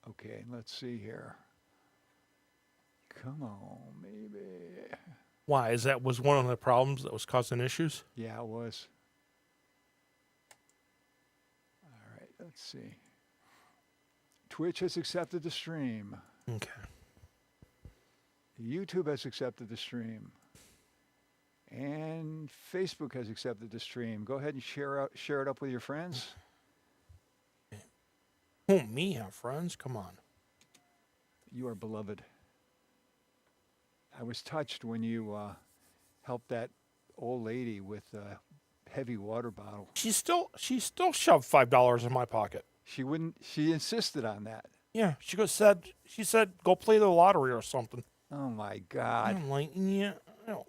Okay, let's see here. Come on, maybe. Why? Is that was one of the problems that was causing issues? Yeah, it was. All right, let's see. Twitch has accepted the stream. Okay. YouTube has accepted the stream. And Facebook has accepted the stream. Go ahead and share it up with your friends. Oh, me have friends? Come on. You are beloved. I was touched when you helped that old lady with a heavy water bottle. She still shoved $5 in my pocket. She wouldn't. She insisted on that. Yeah, she said go play the lottery or something. Oh my God! I'm like, yeah, no.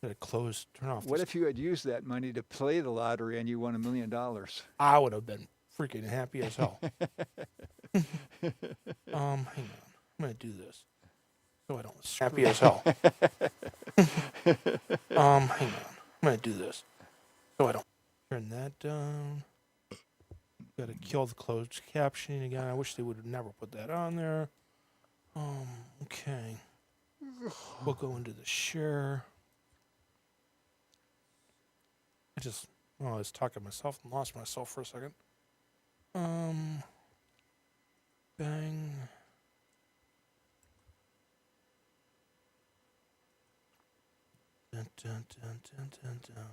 Gotta close. Turn off. What if you had used that money to play the lottery and you won $1 million? I would have been freaking happy as hell. Hang on. I'm gonna do this so I don't. Happy as hell. Hang on. I'm gonna do this so I don't. Turn that down. Gotta kill the closed captioning again. I wish they would have never put that on there. Okay. We'll go into the share. I was talking to myself and lost myself for a second. Bang. Dun, dun, dun, dun, dun, dun.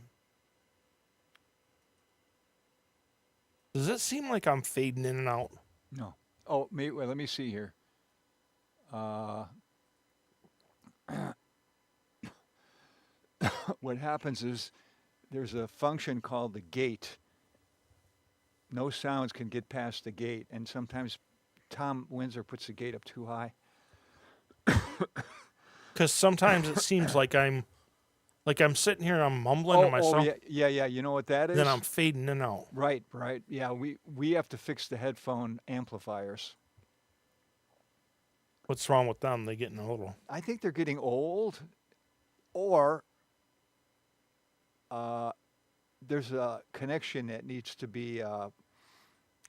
Does it seem like I'm fading in and out? No. Oh, well, let me see here. What happens is there's a function called the gate. No sounds can get past the gate, and sometimes Tom Windsor puts the gate up too high. Because sometimes it seems like I'm sitting here, I'm mumbling to myself. Oh, yeah. You know what that is? Then I'm fading in and out. Right. Yeah, we have to fix the headphone amplifiers. What's wrong with them? They getting a little. I think they're getting old, or there's a connection that needs to be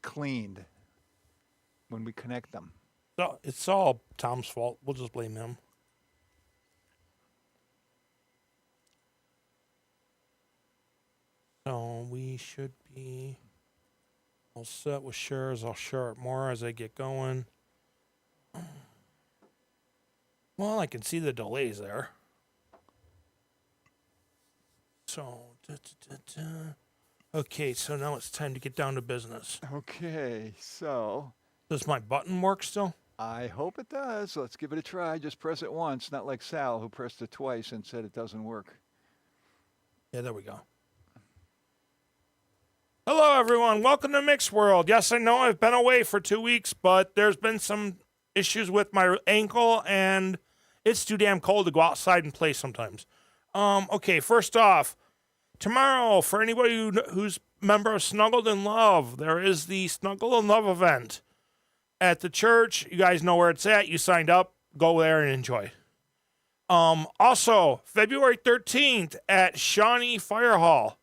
cleaned when we connect them. So it's all Tom's fault. We'll just blame him. So we should be all set with shares. I'll share it more as I get going. Well, I can see the delays there. So, okay, so now it's time to get down to business. Okay, so Does my button work still? I hope it does. Let's give it a try. Just press it once, not like Sal, who pressed it twice and said it doesn't work. Yeah, there we go. Hello, everyone. Welcome to Mick's World. Yes, I know I've been away for 2 weeks, but there's been some issues with my ankle, and it's too damn cold to go outside and play sometimes. Okay, first off, tomorrow, for anybody who's member of Snuggled in Love, there is the Snuggle in Love event at the church. You guys know where it's at. You signed up. Go there and enjoy. Also, February 13th at Shawnee Fire Hall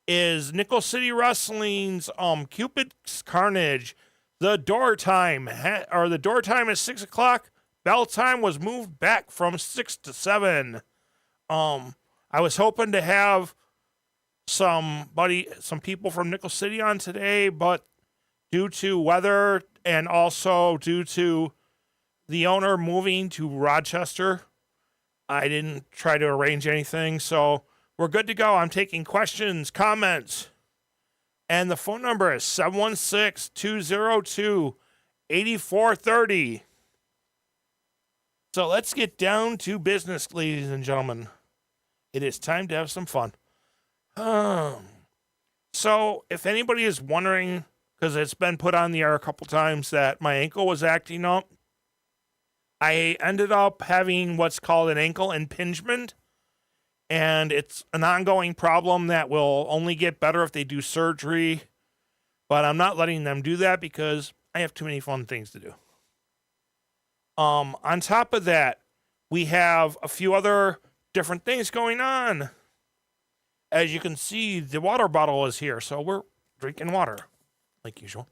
is Nickel City Wrestling's Cupid's Carnage. The door time is 6 o'clock. Bell time was moved back from 6 to 7. I was hoping to have some people from Nickel City on today, but due to weather and also due to the owner moving to Rochester, I didn't try to arrange anything. So we're good to go. I'm taking questions, comments, and the phone number is 716-202-8430. So let's get down to business, ladies and gentlemen. It is time to have some fun. So if anybody is wondering, because it's been put on the air a couple times that my ankle was acting up, I ended up having what's called an ankle impingement, and it's an ongoing problem that will only get better if they do surgery, but I'm not letting them do that because I have too many fun things to do. On top of that, we have a few other different things going on. As you can see, the water bottle is here, so we're drinking water, like usual.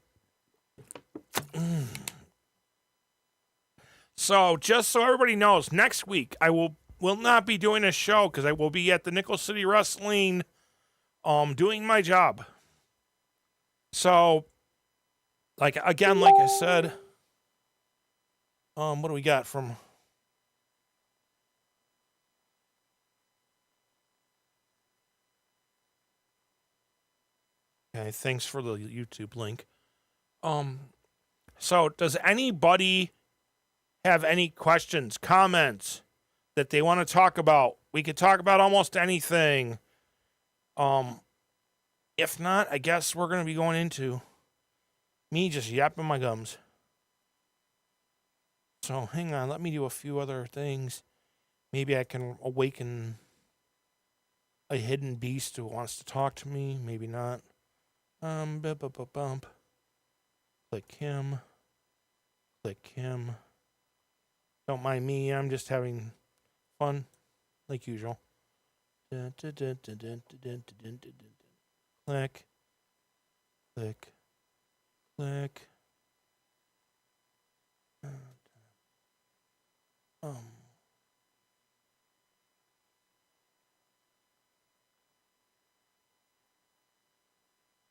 So just so everybody knows, next week I will not be doing a show because I will be at the Nickel City Wrestling, doing my job. So, like I said, what do we got from? Okay, thanks for the YouTube link. So does anybody have any questions, comments that they want to talk about? We could talk about almost anything. If not, I guess we're going to be going into me just yapping my gums. So hang on, let me do a few other things. Maybe I can awaken a hidden beast who wants to talk to me. Maybe not. Bump. Click him. Click him. Don't mind me, I'm just having fun, like usual. Click. Click. Click.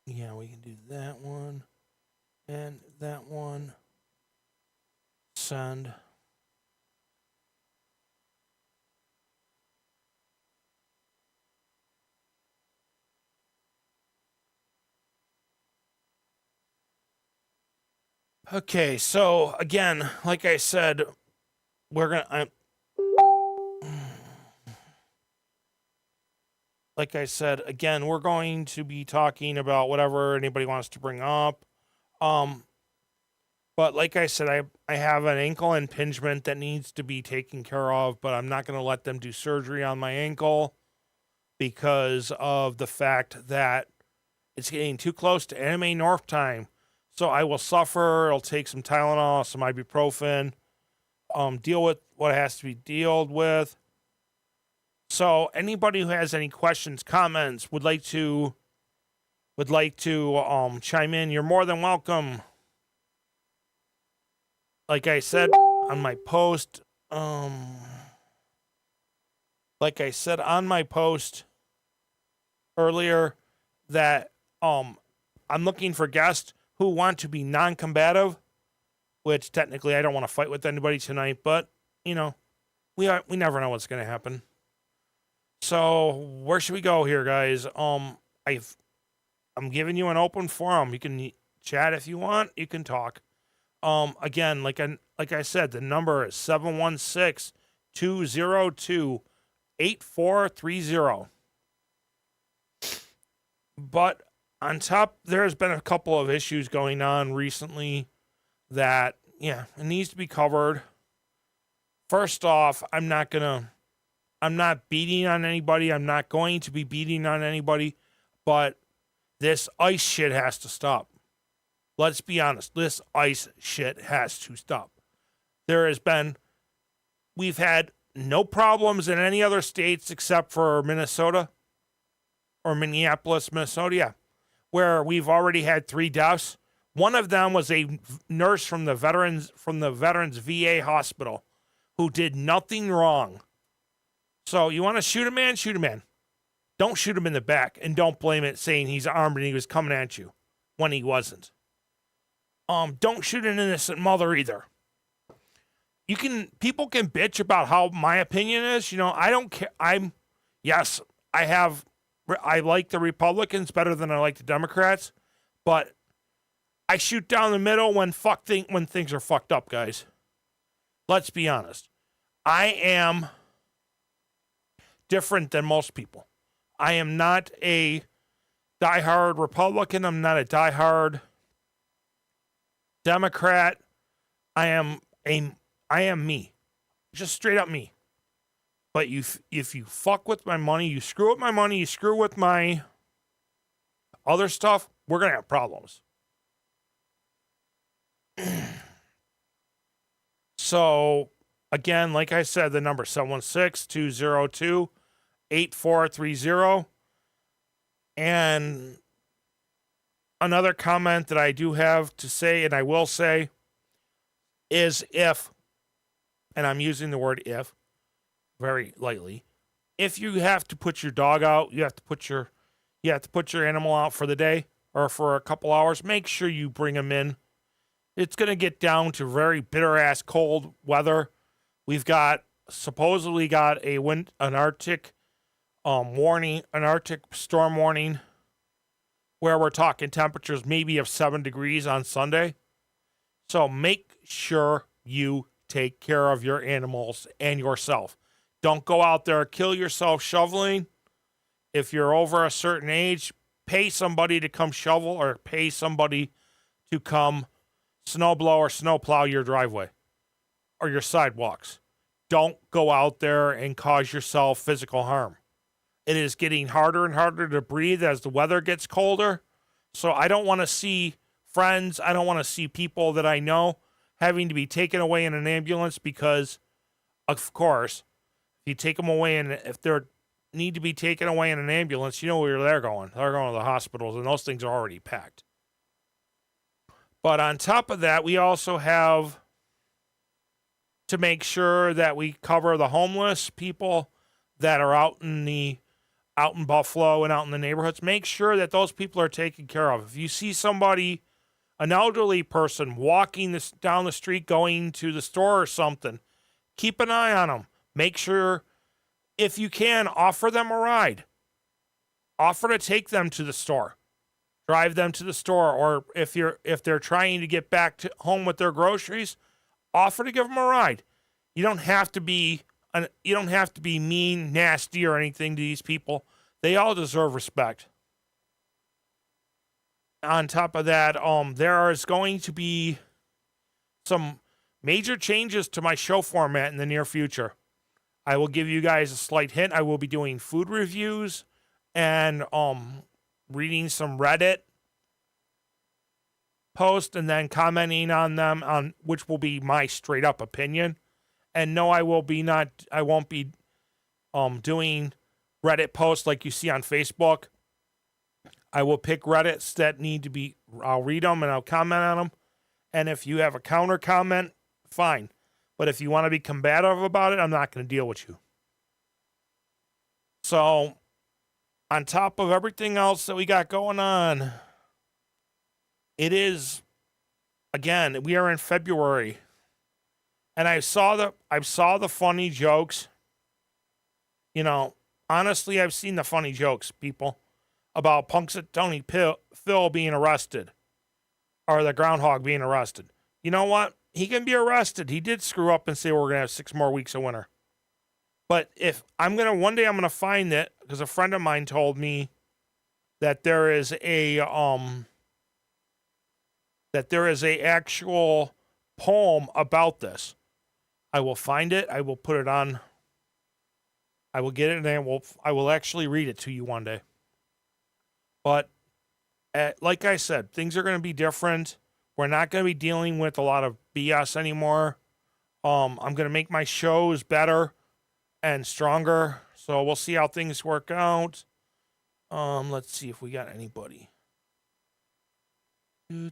Yeah, we can do that one. And that one. Send. Okay, so again, like I said, like I said, again, we're going to be talking about whatever anybody wants to bring up. But like I said, I have an ankle impingement that needs to be taken care of, but I'm not going to let them do surgery on my ankle because of the fact that it's getting too close to Anime North time. So I will suffer. I'll take some Tylenol, some ibuprofen, deal with what has to be dealt with. So anybody who has any questions, comments, would like to chime in, you're more than welcome. Like I said on my post, earlier that I'm looking for guests who want to be non-combative, which technically I don't want to fight with anybody tonight, but you know, we never know what's going to happen. So where should we go here, guys? I'm giving you an open forum. You can chat if you want. You can talk. Again, like I said, the number is 716-202-8430. But on top, there's been a couple of issues going on recently that, yeah, it needs to be covered. First off, I'm not beating on anybody. I'm not going to be beating on anybody, but this ICE shit has to stop. Let's be honest. This ICE shit has to stop. We've had no problems in any other states except for Minnesota or Minneapolis, Minnesota, yeah, where we've already had 3 deaths. One of them was a nurse from the veterans VA hospital who did nothing wrong. So you want to shoot a man? Shoot a man. Don't shoot him in the back, and don't blame it saying he's armed and he was coming at you when he wasn't. Don't shoot an innocent mother either. People can bitch about how my opinion is. You know, I don't care. I like the Republicans better than I like the Democrats, but I shoot down the middle when things are fucked up, guys. Let's be honest. I am different than most people. I am not a diehard Republican. I'm not a diehard Democrat. I am me. Just straight up me. But if you fuck with my money, you screw with my money, you screw with my other stuff, we're going to have problems. So, again, like I said, the number 716-202-8430. And another comment that I do have to say, and I will say, is if, and I'm using the word if very lightly, if you have to put your dog out, you have to put your animal out for the day or for a couple hours, make sure you bring him in. It's going to get down to very bitter ass cold weather. We've supposedly got an Arctic warning, an Arctic storm warning, where we're talking temperatures maybe of 7 degrees on Sunday. So make sure you take care of your animals and yourself. Don't go out there, kill yourself shoveling. If you're over a certain age, pay somebody to come shovel or pay somebody to come snowblow or snowplow your driveway or your sidewalks. Don't go out there and cause yourself physical harm. It is getting harder and harder to breathe as the weather gets colder. So I don't want to see friends, I don't want to see people that I know having to be taken away in an ambulance because, of course, if you take them away and if they need to be taken away in an ambulance, you know where they're going. They're going to the hospitals, and those things are already packed. But on top of that, we also have to make sure that we cover the homeless people that are out in Buffalo and out in the neighborhoods. Make sure that those people are taken care of. If you see somebody, an elderly person walking down the street going to the store or something, keep an eye on them. Make sure, if you can, offer them a ride. Offer to take them to the store. Drive them to the store, or if they're trying to get back to home with their groceries, offer to give them a ride. You don't have to be mean, nasty, or anything to these people. They all deserve respect. On top of that, there is going to be some major changes to my show format in the near future. I will give you guys a slight hint. I will be doing food reviews and reading some Reddit posts and then commenting on them, on which will be my straight up opinion. And no, I won't be doing Reddit posts like you see on Facebook. I will pick Reddits that need to be, I'll read them and I'll comment on them. And if you have a counter comment, fine. But if you want to be combative about it, I'm not going to deal with you. So, on top of everything else that we got going on, it is, again, we are in February. And I saw the funny jokes. You know, honestly, I've seen the funny jokes, people, about Punxsutawney Phil being arrested. Or the groundhog being arrested. You know what? He can be arrested. He did screw up and say we're going to have 6 more weeks of winter. But one day I'm going to find it, because a friend of mine told me that there is a actual poem about this. I will find it. I will put it on. I will get it, and I will actually read it to you one day. But like I said, things are going to be different. We're not going to be dealing with a lot of BS anymore. I'm going to make my shows better and stronger. So we'll see how things work out. Let's see if we got anybody. Damn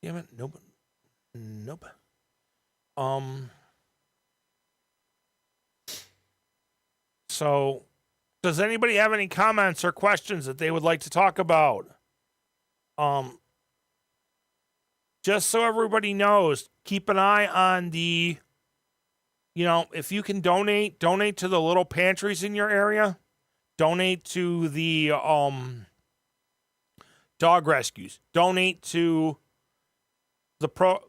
it, nope. So, does anybody have any comments or questions that they would like to talk about? Just so everybody knows, keep an eye on if you can donate to the little pantries in your area. Donate to the dog rescues. Donate to the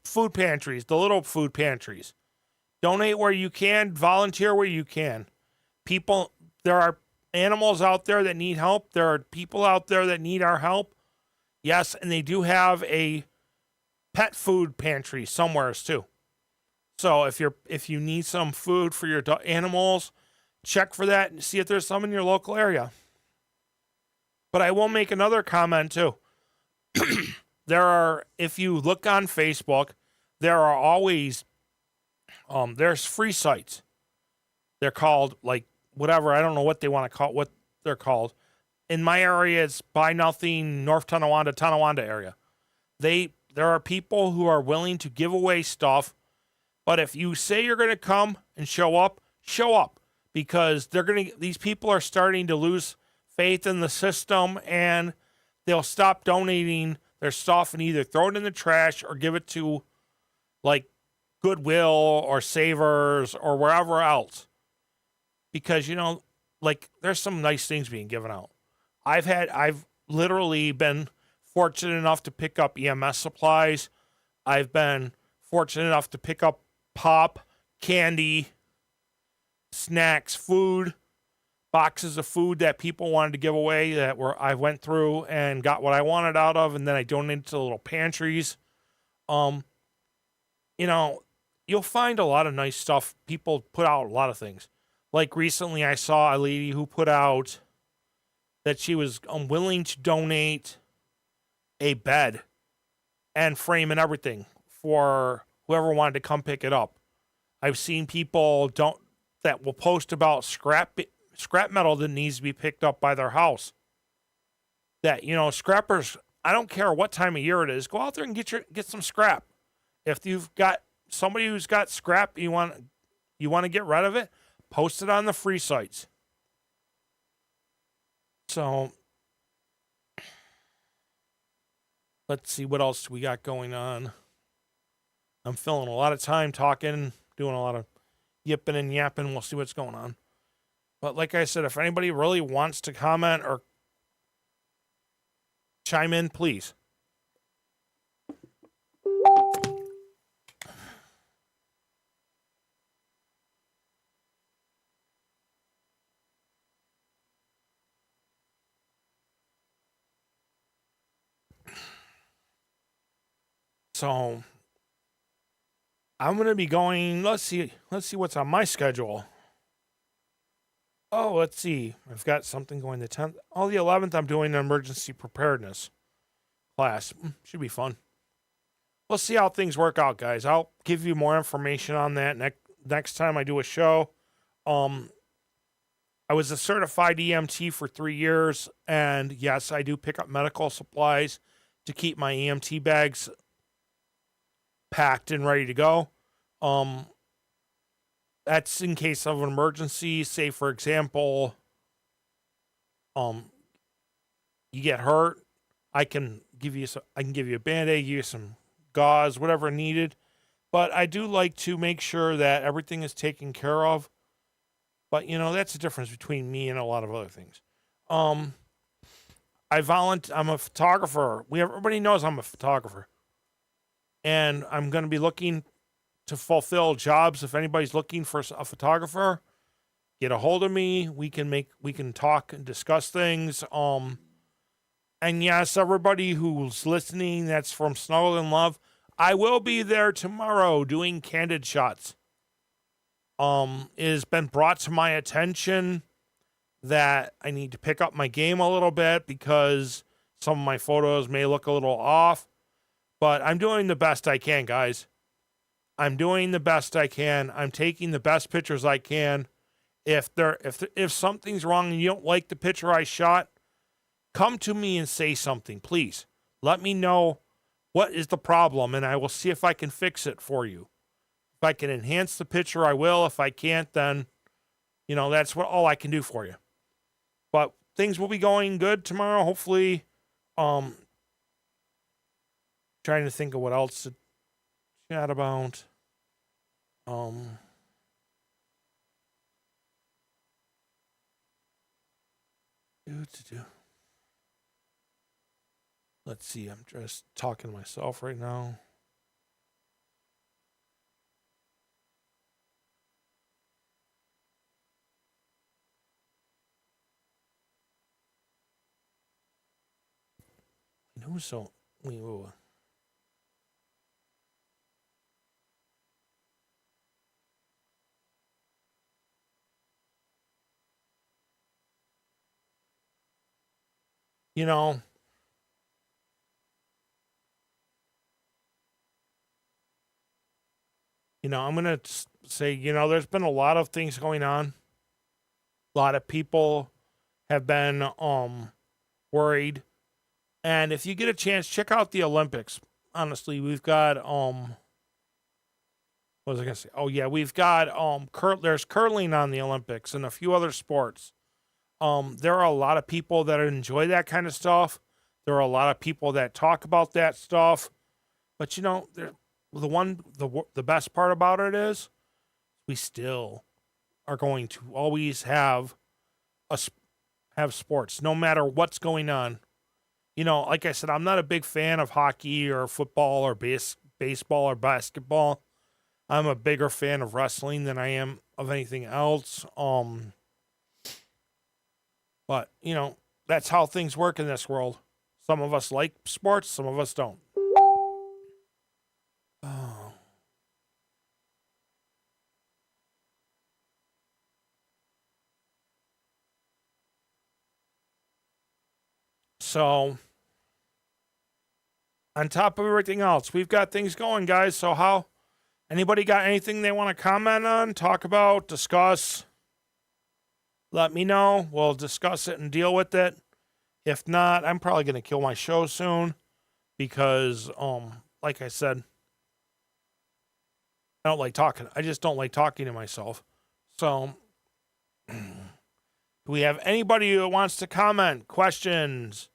food pantries, the little food pantries. Donate where you can, volunteer where you can. People, there are animals out there that need help. There are people out there that need our help. Yes, and they do have a pet food pantry somewhere too. So if you need some food for your animals, check for that and see if there's some in your local area. But I will make another comment too. If you look on Facebook, there are always there's free sites. They're called whatever. I don't know what they want to call what they're called. In my area, it's Buy Nothing, North Tonawanda area. There are people who are willing to give away stuff, but if you say you're going to come and show up, because these people are starting to lose faith in the system, and they'll stop donating their stuff and either throw it in the trash or give it to like Goodwill or Savers or wherever else. Because, like there's some nice things being given out. I've literally been fortunate enough to pick up EMS supplies. I've been fortunate enough to pick up pop, candy, snacks, food, boxes of food that people wanted to give away I went through and got what I wanted out of, and then I donated to the little pantries. You'll find a lot of nice stuff. People put out a lot of things. Like recently I saw a lady who put out that she was willing to donate a bed and frame and everything for whoever wanted to come pick it up. I've seen people that will post about scrap metal that needs to be picked up by their house. That, scrappers, I don't care what time of year it is, go out there and get some scrap. If you've got somebody who's got scrap, you want to get rid of it, post it on the free sites. So let's see what else we got going on. I'm filling a lot of time talking, doing a lot of yipping and yapping. We'll see what's going on. But like I said, if anybody really wants to comment or chime in, please. So I'm going to be going, let's see what's on my schedule. Oh, let's see. I've got something going the 10th. Oh, the 11th, I'm doing an emergency preparedness class. Should be fun. We'll see how things work out, guys. I'll give you more information on that next time I do a show. I was a certified EMT for 3 years, and yes, I do pick up medical supplies to keep my EMT bags packed and ready to go. That's in case of an emergency. Say, for example, you get hurt. I can give you a Band-Aid, give you some gauze, whatever needed. But I do like to make sure that everything is taken care of. But, that's the difference between me and a lot of other things. I'm a photographer. Everybody knows I'm a photographer. And I'm going to be looking to fulfill jobs. If anybody's looking for a photographer, get a hold of me. We can talk and discuss things. And yes, everybody who's listening, that's from Snuggle and Love, I will be there tomorrow doing candid shots. It has been brought to my attention that I need to pick up my game a little bit because some of my photos may look a little off. But I'm doing the best I can, guys. I'm doing the best I can. I'm taking the best pictures I can. If something's wrong and you don't like the picture I shot, come to me and say something, please. Let me know what is the problem, and I will see if I can fix it for you. If I can enhance the picture, I will. If I can't, then, that's all I can do for you. But things will be going good tomorrow, hopefully. Trying to think of what else to chat about. Let's see, I'm just talking to myself right now. I'm going to say, there's been a lot of things going on. A lot of people have been worried. And if you get a chance, check out the Olympics. Honestly, we've got what was I gonna say? Oh yeah, we've got there's curling on the Olympics and a few other sports. There are a lot of people that enjoy that kind of stuff. There are a lot of people that talk about that stuff. But you know, the best part about it is we still are going to always have have sports, no matter what's going on. You know, like I said, I'm not a big fan of hockey or football or baseball or basketball. I'm a bigger fan of wrestling than I am of anything else. But you know, that's how things work in this world. Some of us like sports, some of us don't. Oh. So, on top of everything else, we've got things going, guys. So, how? Anybody got anything they want to comment on, talk about, discuss? Let me know. We'll discuss it and deal with it. If not, I'm probably going to kill my show soon because, like I said, I don't like talking. I just don't like talking to myself. So, do we have anybody who wants to comment, questions,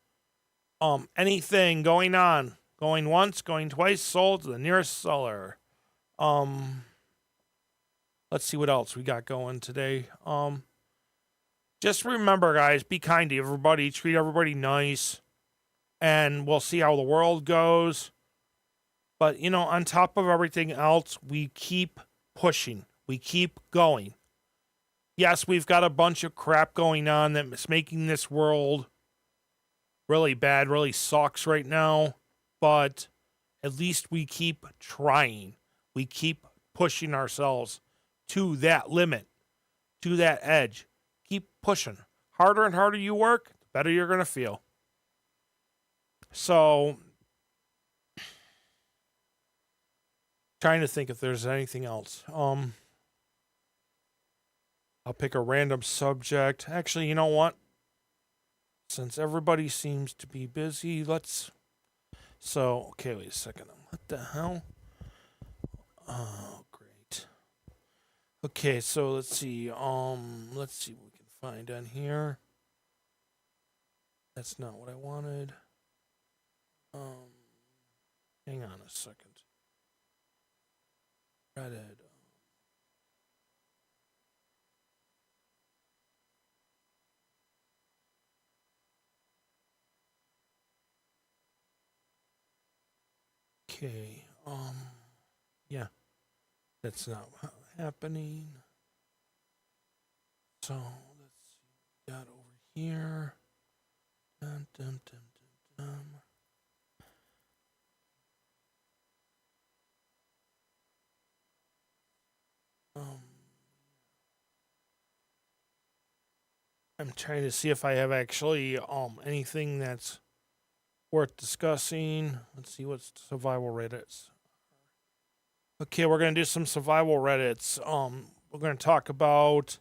anything going on? Going once, going twice, sold to the nearest seller. Let's see what else we got going today. Just remember, guys, be kind to everybody, treat everybody nice, and we'll see how the world goes. But, you know, on top of everything else, we keep pushing. We keep going. Yes, we've got a bunch of crap going on that's making this world really bad, really sucks right now. But at least we keep trying. We keep pushing ourselves to that limit, to that edge. Keep pushing. Harder and harder you work, the better you're going to feel. So, trying to think if there's anything else. I'll pick a random subject. Actually, you know what? Since everybody seems to be busy, So, okay, wait a second. What the hell? Oh, great. Okay, so let's see. Let's see what we can find on here. That's not what I wanted. Hang on a second. Reddit. Okay. Yeah. That's not happening. So let's see what we got over here. Dun, dun, dun, dun, dun. I'm trying to see if I have actually anything that's worth discussing. Let's see what's survival Reddits. Okay, we're gonna do some survival Reddits. We're gonna talk about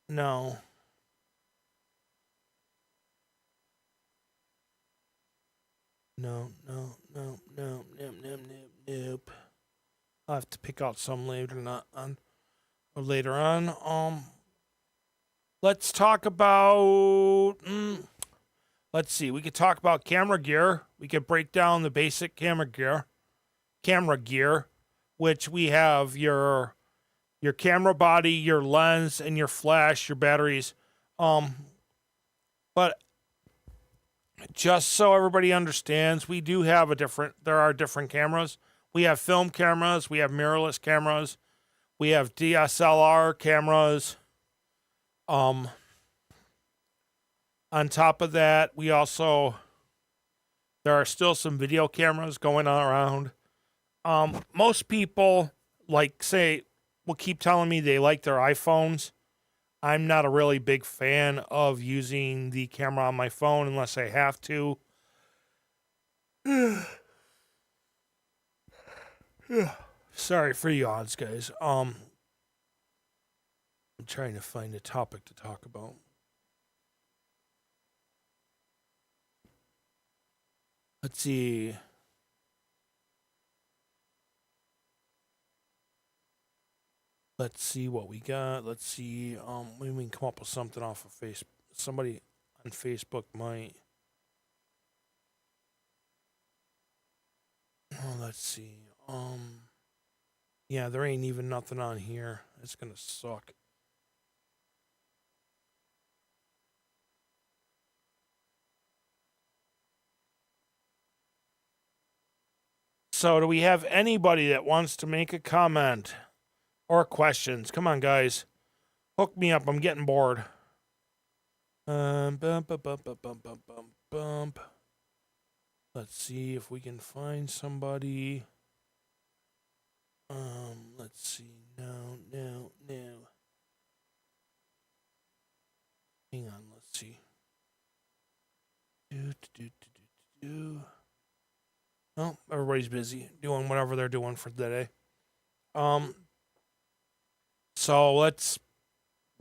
no. No, no, no, no, no, no, no, nope. I'll have to pick out some later on. Let's talk about. Let's see. We could talk about camera gear. We could break down the basic camera gear, which we have your camera body, your lens, and your flash, your batteries. But just so everybody understands, we do have there are different cameras. We have film cameras, we have mirrorless cameras, we have DSLR cameras. On top of that, there are still some video cameras going on around. Most people will keep telling me they like their iPhones. I'm not a really big fan of using the camera on my phone unless I have to. Sorry for yawns, guys. I'm trying to find a topic to talk about. Let's see. Let's see what we got. Let's see. Maybe we can come up with something off of Facebook. Somebody on Facebook might. Oh, let's see. Yeah, there ain't even nothing on here. It's gonna suck. So, do we have anybody that wants to make a comment or questions? Come on, guys. Hook me up. I'm getting bored. Bump, bump, bump, bump, bump, bump, bump. Let's see if we can find somebody. Let's see. No. Hang on. Let's see. Oh, everybody's busy doing whatever they're doing for the day. So what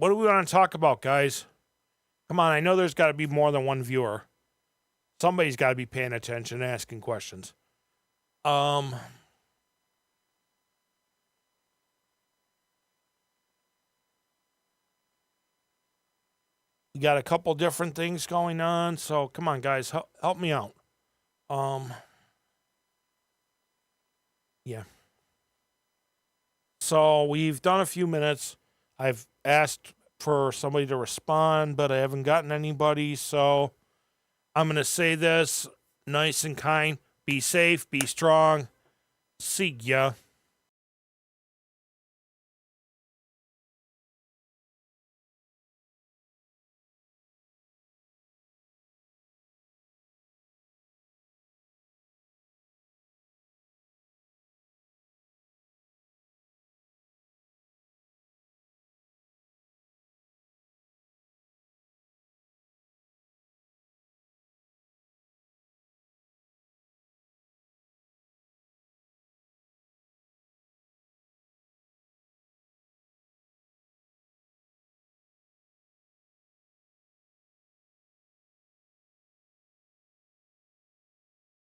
do we want to talk about, guys? Come on, I know there's got to be more than one viewer. Somebody's got to be paying attention and asking questions. We got a couple different things going on, so come on, guys, help me out. Yeah. So we've done a few minutes. I've asked for somebody to respond, but I haven't gotten anybody, so I'm going to say this nice and kind. Be safe, be strong. See ya.